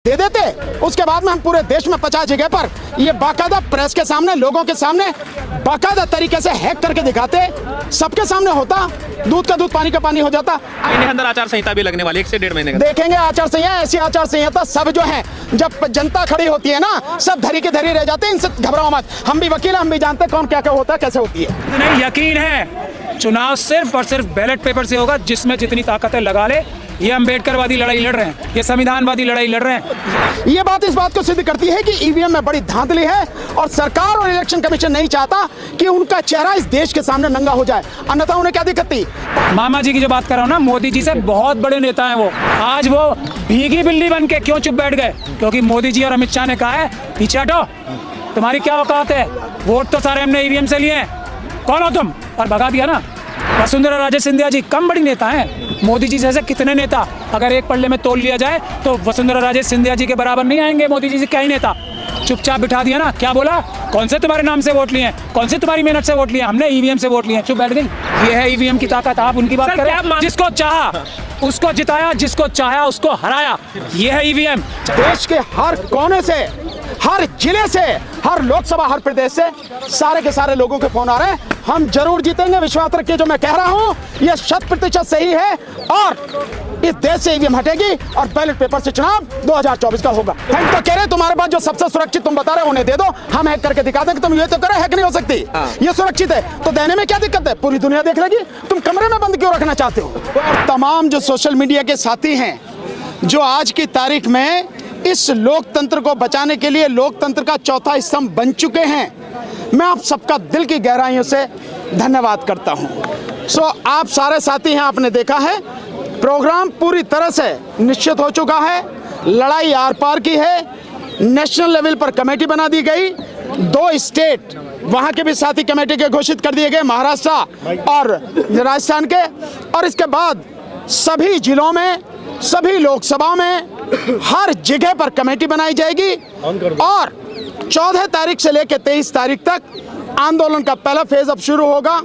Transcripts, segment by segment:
दे देते, उसके बाद में हम पूरे देश में 50 जगह पर ये बाकायदा प्रेस के सामने, लोगों के सामने बाकायदा तरीके से हैक करके दिखाते, सबके सामने होता, दूध का दूध पानी का पानी हो जाता। अंदर आचार संहिता भी लगने वाली 1 से 1.5 महीने का देखेंगे आचार संहिता, ऐसी आचार संहिता सब जो है, जब जनता खड़ी होती है ना, सब धरी के धरी रह जाते हैं। इनसे घबराओ मत, हम भी वकील, हम भी जानते हैं कौन क्या क्या होता है, कैसे होती है। नहीं, यकीन है चुनाव सिर्फ और सिर्फ बैलेट पेपर से होगा, जिसमें जितनी ताकत है लगा ले। ये अम्बेडकरवादी लड़ाई लड़ रहे हैं, ये संविधानवादी लड़ाई लड़ रहे हैं। ये बात इस बात को सिद्ध करती है कि ईवीएम में बड़ी धांधली है और सरकार और इलेक्शन कमीशन नहीं चाहता कि उनका चेहरा इस देश के सामने नंगा हो जाए, अन्यथा उन्हें क्या दिक्कत थी। मामा जी की जो बात कर रहा हूँ ना, मोदी जी से बहुत बड़े नेता हैं वो। आज वो भीगी बिल्ली बन के क्यों चुप बैठ गए? क्योंकि मोदी जी और अमित शाह ने कहा है पीछे हटो, तुम्हारी क्या औकात है, वोट तो सारे हमने ईवीएम से लिए हैं, कौन हो तुम, और भगा दिया ना। वसुंधरा राजे सिंधिया जी कम बड़ी नेता हैं, मोदी जी जैसे कितने नेता अगर एक पल्ले में तोल लिया जाए तो वसुंधरा राजे सिंधिया जी के बराबर नहीं आएंगे। मोदी जी से क्या ही नेता, चुपचाप बिठा दिया ना। क्या बोला, कौन से तुम्हारे नाम से वोट लिए, कौन से तुम्हारी मेहनत से वोट लिए, हमने ईवीएम से वोट लिए, चुप बैठ गई। ये है ईवीएम की ताकत। आप उनकी बात करें, जिसको चाहा उसको जिताया, जिसको चाहा उसको हराया, ये है ईवीएम। देश के हर कोने से, हर जिले से, हर लोकसभा, हर प्रदेश से सारे के सारे लोगों के फोन आ रहे हैं, हम जरूर जीतेंगे, विश्वास रखिए। जो मैं कह रहा हूं यह 100% सही है और इस देश से ईवीएम हटेगी और बैलेट पेपर से चुनाव 2024 का होगा। हम तो कह रहे तुम्हारे पास जो सबसे सुरक्षित तुम बता रहे हो उन्हें दे दो, हम हैक करके दिखा देंगे। तुम ये तो करो, हैक नहीं हो सकती, ये सुरक्षित है, तो देने में क्या दिक्कत है, पूरी दुनिया देख लेगी। तुम कमरे में बंद क्यों रखना चाहते हो? और तमाम जो सोशल मीडिया के साथी हैं जो आज की तारीख में इस लोकतंत्र को बचाने के लिए लोकतंत्र का चौथा स्तंभ बन चुके हैं, मैं आप सबका दिल की गहराइयों से धन्यवाद करता हूं। आप सारे साथी हैं, आपने देखा है प्रोग्राम पूरी तरह से निश्चित हो चुका है, लड़ाई आर पार की है, नेशनल लेवल पर कमेटी बना दी गई, 2 स्टेट वहां के भी साथी कमेटी के घोषित कर दिए गए, महाराष्ट्र और राजस्थान के, और इसके बाद सभी जिलों में, सभी लोकसभा में, हर जगह पर कमेटी बनाई जाएगी और 14 तारीख से लेकर 23 तारीख तक आंदोलन का पहला फेज अब शुरू होगा।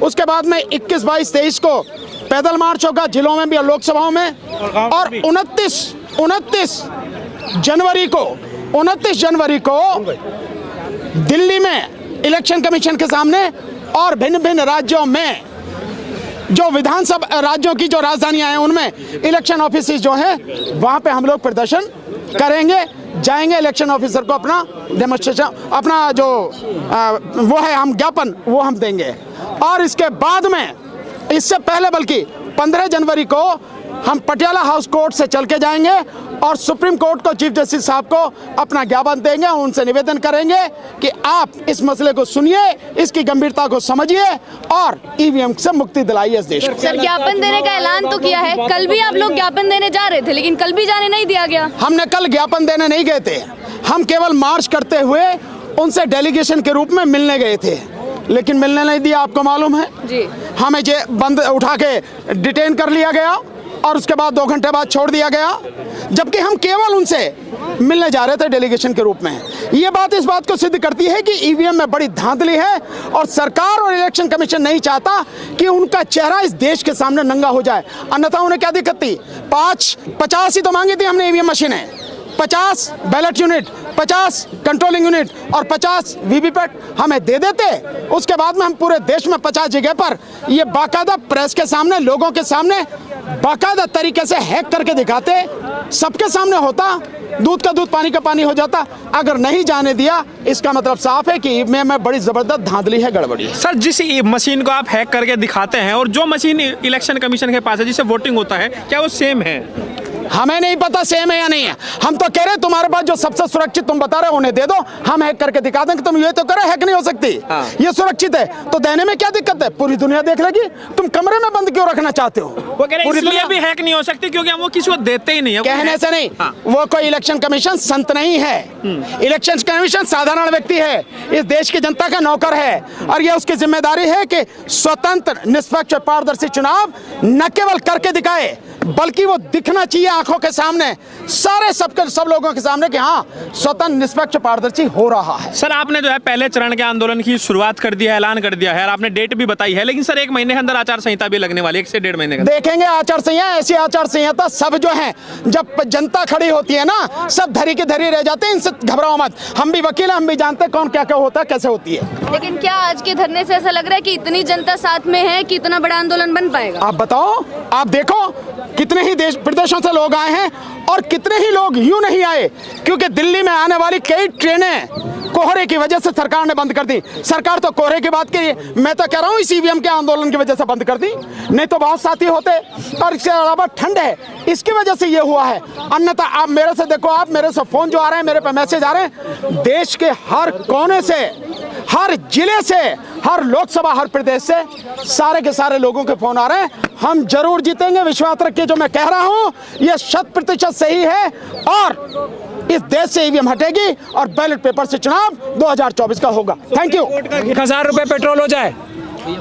उसके बाद में 21, 22, 23 को पैदल मार्च होगा जिलों में भी और लोकसभाओं में, और 29 जनवरी को दिल्ली में इलेक्शन कमीशन के सामने और भिन्न भिन्न राज्यों में, जो विधानसभा राज्यों की जो राजधानियां हैं उनमें इलेक्शन ऑफिस जो हैं वहां पे हम लोग प्रदर्शन करेंगे, जाएंगे, इलेक्शन ऑफिसर को अपना डेमोन्स्ट्रेशन, अपना जो वो है हम ज्ञापन वो हम देंगे। और इसके बाद में, इससे पहले बल्कि 15 जनवरी को हम पटियाला हाउस कोर्ट से चल के जाएंगे और सुप्रीम कोर्ट को, चीफ जस्टिस साहब को अपना ज्ञापन देंगे, उनसे निवेदन करेंगे कि आप इस मसले को सुनिए, इसकी गंभीरता को समझिए और ईवीएम से मुक्ति दिलाइए इस देश को। सर, ज्ञापन देने का ऐलान तो किया है, कल भी आप लोग ज्ञापन देने जा रहे थे, लेकिन कल भी जाने नहीं दिया गया। हमने कल ज्ञापन देने नहीं गए थे, हम केवल मार्च करते हुए उनसे डेलीगेशन के रूप में मिलने गए थे, लेकिन मिलने नहीं दिया। आपको मालूम है जी, हमें बंद उठा के डिटेन कर लिया गया और उसके बाद 2 घंटे बाद छोड़ दिया गया, जबकि हम केवल उनसे मिलने जा रहे थे डेलीगेशन के रूप में। ये बात इस बात को सिद्ध करती है कि ईवीएम में बड़ी धांधली है और सरकार और इलेक्शन कमीशन नहीं चाहता कि उनका चेहरा इस देश के सामने नंगा हो जाए, अन्यथा उन्हें क्या दिक्कत थी। 50 ही तो मांगी थी हमने ईवीएम मशीनें, 50 बैलेट यूनिट, 50 कंट्रोलिंग यूनिट और 50 वीवीपैट हमें दे देते, उसके बाद में हम पूरे देश में 50 जगह पर ये बाकायदा प्रेस के सामने, लोगों के सामने बाकायदा तरीके से हैक करके दिखाते, सबके सामने होता, दूध का दूध पानी का पानी हो जाता। अगर नहीं जाने दिया, इसका मतलब साफ है कि में बड़ी जबरदस्त धांधली है, गड़बड़ी है। सर, जिस मशीन को आप हैक करके दिखाते हैं और जो मशीन इलेक्शन कमीशन के पास है जिससे वोटिंग होता है, क्या वो सेम है? हमें नहीं पता सेम है या नहीं है, हम तो कह रहे हैं तुम्हारे पास जो सबसे सुरक्षित तुम बता रहे हो उन्हें दे दो, हम हैक करके दिखा देंगे। तुम ये तो करो, हैक नहीं हो सकती, ये सुरक्षित है, तो देने में क्या दिक्कत है, पूरी दुनिया देख लेगी। तुम कमरे में बंद क्यों रखना चाहते हो? वो कह रहे हैं इसलिए भी हैक नहीं हो सकती क्योंकि हम वो किसी को देते ही नहीं है। कहने से नहीं, वो कोई इलेक्शन कमीशन संत नहीं है, इलेक्शन कमीशन साधारण व्यक्ति है, इस देश की जनता का नौकर है और यह उसकी जिम्मेदारी है कि स्वतंत्र, निष्पक्ष और पारदर्शी चुनाव न केवल करके दिखाए बल्कि वो दिखना चाहिए आंखों के सामने, सब लोगों के सामने कि हाँ स्वतंत्र निष्पक्ष पारदर्शी हो रहा है। सर आपने जो है पहले चरण के आंदोलन की शुरुआत कर दिया है, ऐलान कर दिया है और आपने डेट भी बताई है, लेकिन सर 1 महीने के अंदर आचार संहिता भी लगने वाली है, 1 से 1.5 महीने का। देखेंगे आचार संहिता, ऐसी आचार संहिता सब जो है जब जनता खड़ी होती है ना, सब धरी की धरी रह जाते हैं। इनसे घबराओ मत, हम भी वकील हैं, हम भी जानते हैं कौन क्या क्या होता है, कैसे होती है। लेकिन क्या आज के धरने से ऐसा लग रहा है कि इतनी जनता साथ में है कि इतना बड़ा आंदोलन बन पाएगा? आप बताओ, आप देखो कितने ही देश प्रदेशों से लोग आए हैं और कितने ही लोग यूं नहीं आए, क्योंकि दिल्ली में आने वाली कई ट्रेनें कोहरे की वजह से सरकार ने बंद कर दी। सरकार तो कोहरे की बात की, मैं तो कह रहा हूँ इस ईवीएम के आंदोलन की वजह से बंद कर दी, नहीं तो बहुत साथी होते। और इसके अलावा ठंड है, इसकी वजह से ये हुआ है। अन्यथा आप मेरे से देखो, आप मेरे से फोन जो आ रहे हैं, मेरे पे मैसेज आ रहे हैं, देश के हर कोने से, हर जिले से, हर लोकसभा, हर प्रदेश से सारे के सारे लोगों के फोन आ रहे हैं। हम जरूर जीतेंगे, विश्वास रखिए, जो मैं कह रहा हूं यह 100% सही है और इस देश से ईवीएम हटेगी और बैलेट पेपर से चुनाव 2024 का होगा। Thank you. 1000 रुपए पेट्रोल हो जाए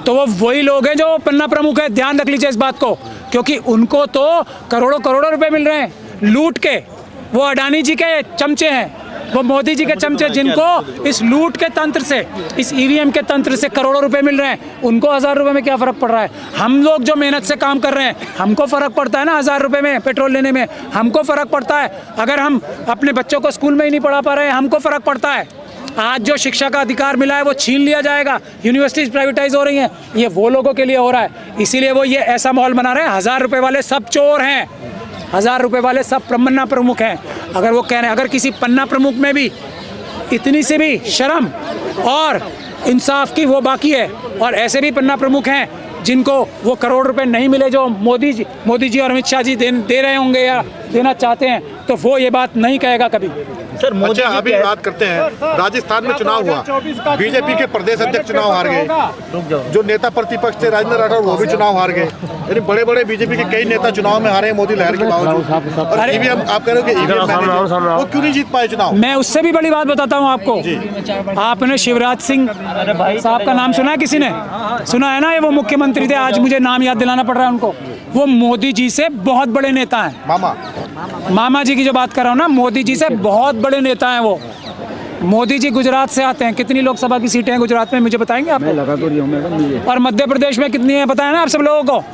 तो वो वही लोग हैं जो पन्ना प्रमुख है, ध्यान रख लीजिए इस बात को, क्योंकि उनको तो करोड़ों करोड़ों रुपए मिल रहे हैं लूट के। वो अडानी जी के चमचे हैं, वो मोदी जी के चमचे, जिनको इस लूट के तंत्र से, इस ईवीएम के तंत्र से करोड़ों रुपए मिल रहे हैं। उनको 1000 रुपए में क्या फर्क पड़ रहा है? हम लोग जो मेहनत से काम कर रहे हैं, हमको फर्क पड़ता है ना 1000 रुपए में पेट्रोल लेने में, हमको फर्क पड़ता है। अगर हम अपने बच्चों को स्कूल में ही नहीं पढ़ा पा रहे हैं, हमको फर्क पड़ता है। आज जो शिक्षा का अधिकार मिला है वो छीन लिया जाएगा, यूनिवर्सिटीज प्राइवेटाइज हो रही हैं, ये वो लोगों के लिए हो रहा है। इसीलिए वो ये ऐसा माहौल बना रहे हैं, 1000 रुपए वाले सब चोर हैं, 1000 रुपए वाले सब पन्ना प्रमुख हैं। अगर वो कह रहे हैं, अगर किसी पन्ना प्रमुख में भी इतनी सी भी शर्म और इंसाफ की वो बाकी है, और ऐसे भी पन्ना प्रमुख हैं जिनको वो करोड़ रुपए नहीं मिले जो मोदी जी और अमित शाह जी दे रहे होंगे या देना चाहते हैं, तो वो ये बात नहीं कहेगा कभी। सर मोदी अभी बात करते हैं, राजस्थान में चुनाव हुआ, बीजेपी के प्रदेश अध्यक्ष चुनाव हार गए, जो नेता प्रतिपक्ष थे राजेंद्र राठौर वो भी चुनाव हार गए, यानी बड़े बड़े बीजेपी के कई नेता चुनाव में हारे हैं मोदी लहर के बावजूद। और ईवीएम आप कह रहे हो कि ईवीएम वो क्यों नहीं जीत पाए चुनाव? मैं उससे भी बड़ी बात बताता हूँ आपको। आपने शिवराज सिंह साहब का नाम सुना है? किसी ने सुना है ना? ये वो मुख्यमंत्री थे, आज मुझे नाम याद दिलाना पड़ रहा है उनको। वो मोदी जी से बहुत बड़े नेता हैं। मामा जी की जो बात कर रहा हूँ ना, मोदी जी से बहुत बड़े नेता हैं वो। मोदी जी गुजरात से आते हैं। कितनी लोकसभा की सीटें हैं गुजरात में, मुझे बताएंगे आप? और मध्य प्रदेश में कितनी है पता है ना आप सब लोगों को?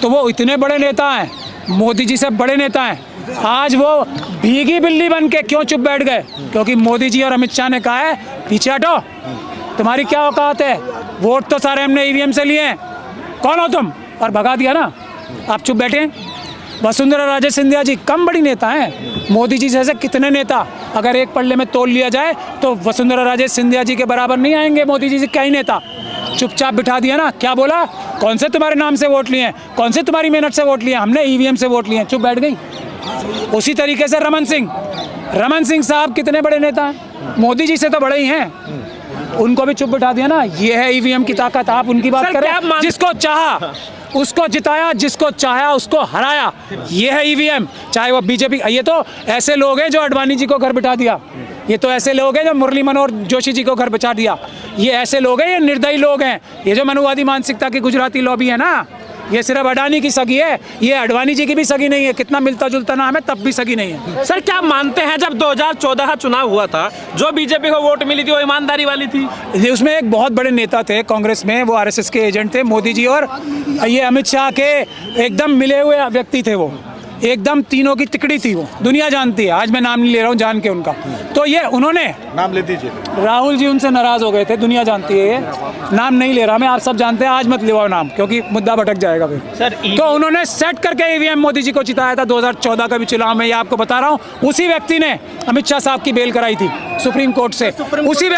तो वो इतने बड़े नेता हैं, मोदी जी से बड़े नेता हैं। आज वो भीगी बिल्ली बन के क्यों चुप बैठ गए? क्योंकि मोदी जी और अमित शाह ने कहा है पीछे हटो, तुम्हारी क्या औकात है, वोट तो सारे हमने ईवीएम से लिए हैं, कौन हो तुम? और भगा दिया ना, आप चुप बैठे। वसुंधरा राजे सिंधिया जी कम बड़ी नेता हैं? मोदी जी जैसे कितने नेता अगर एक पल्ले में तोल लिया जाए तो वसुंधरा राजे सिंधिया जी के बराबर नहीं आएंगे मोदी जी से कई नेता। चुपचाप बिठा दिया ना। क्या बोला? कौन से तुम्हारे नाम से वोट लिए हैं, कौन से तुम्हारी मेहनत से वोट लिए? हमने ईवीएम से वोट लिए, चुप बैठ गई। उसी तरीके से रमन सिंह साहब कितने बड़े नेता हैं, मोदी जी से तो बड़े ही हैं, उनको भी चुप बिठा दिया ना। ये है ईवीएम की ताकत। आप उनकी बात करें, जिसको चाहा उसको जिताया, जिसको चाहा उसको हराया, ये है ईवीएम। चाहे वो बीजेपी, ये तो ऐसे लोग हैं जो अडवाणी जी को घर बिठा दिया, ये तो ऐसे लोग हैं जो मुरली मनोहर जोशी जी को घर बिठा दिया, ये ऐसे लोग हैं, ये निर्दयी लोग हैं। ये जो मनुवादी मानसिकता की गुजराती लॉबी है ना, ये सिर्फ अडानी की सगी है, ये अडवाणी जी की भी सगी नहीं है। कितना मिलता जुलता नाम है, तब भी सगी नहीं है। सर क्या मानते हैं जब 2014 का चुनाव हुआ था, जो बीजेपी को वोट मिली थी वो ईमानदारी वाली थी? उसमें एक बहुत बड़े नेता थे कांग्रेस में, वो आरएसएस के एजेंट थे, मोदी जी और ये अमित शाह के एकदम मिले हुए व्यक्ति थे। वो एकदम तीनों की तिकड़ी थी, वो दुनिया जानती है। आज मैं नाम नहीं ले रहा हूँ जान के उनका। तो ये उन्होंने नाम ले दीजिए। राहुल जी उनसे नाराज हो गए थे, दुनिया जानती है, ये नाम नहीं ले रहा मैं, आप सब जानते हैं। आज मत लिवाओ नाम, क्योंकि मुद्दा भटक जाएगा फिर। सर तो उन्होंने सेट करके ईवीएम मोदी जी को जिताया था 2014 का भी चुनाव में, ये आपको बता रहा हूँ। उसी व्यक्ति ने अमित शाह साहब की बेल कराई थी सुप्रीम कोर्ट से। उसी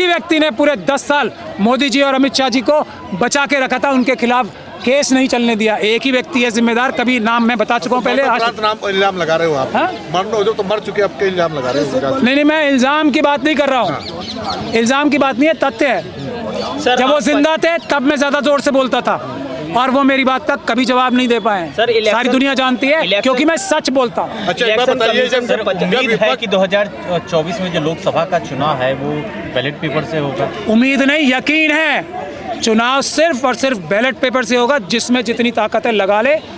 व्यक्ति ने पूरे 10 साल मोदी जी और अमित शाह जी को बचा के रखा था, उनके खिलाफ केस नहीं चलने दिया। एक ही व्यक्ति है जिम्मेदार, कभी नाम मैं बता चुका हूँ पहले। नाम इल्जाम लगा रहे हो आप? मरना हो तो मर चुके, आपके इल्जाम लगा रहे हो? नहीं, मैं इल्जाम की बात नहीं कर रहा हूँ, इल्जाम की बात नहीं है, तथ्य है। जब वो जिंदा थे तब मैं ज्यादा जोर से बोलता था, और वो मेरी बात तक कभी जवाब नहीं दे पाए। सारी दुनिया जानती है, क्योंकि मैं सच बोलता हूँ। अच्छा एक बात बताइए, उम्मीद है कि 2024 में जो लोकसभा का चुनाव है वो बैलेट पेपर से होगा? उम्मीद नहीं, यकीन है। चुनाव सिर्फ और सिर्फ बैलेट पेपर से होगा, जिसमें जितनी ताकत है लगा ले।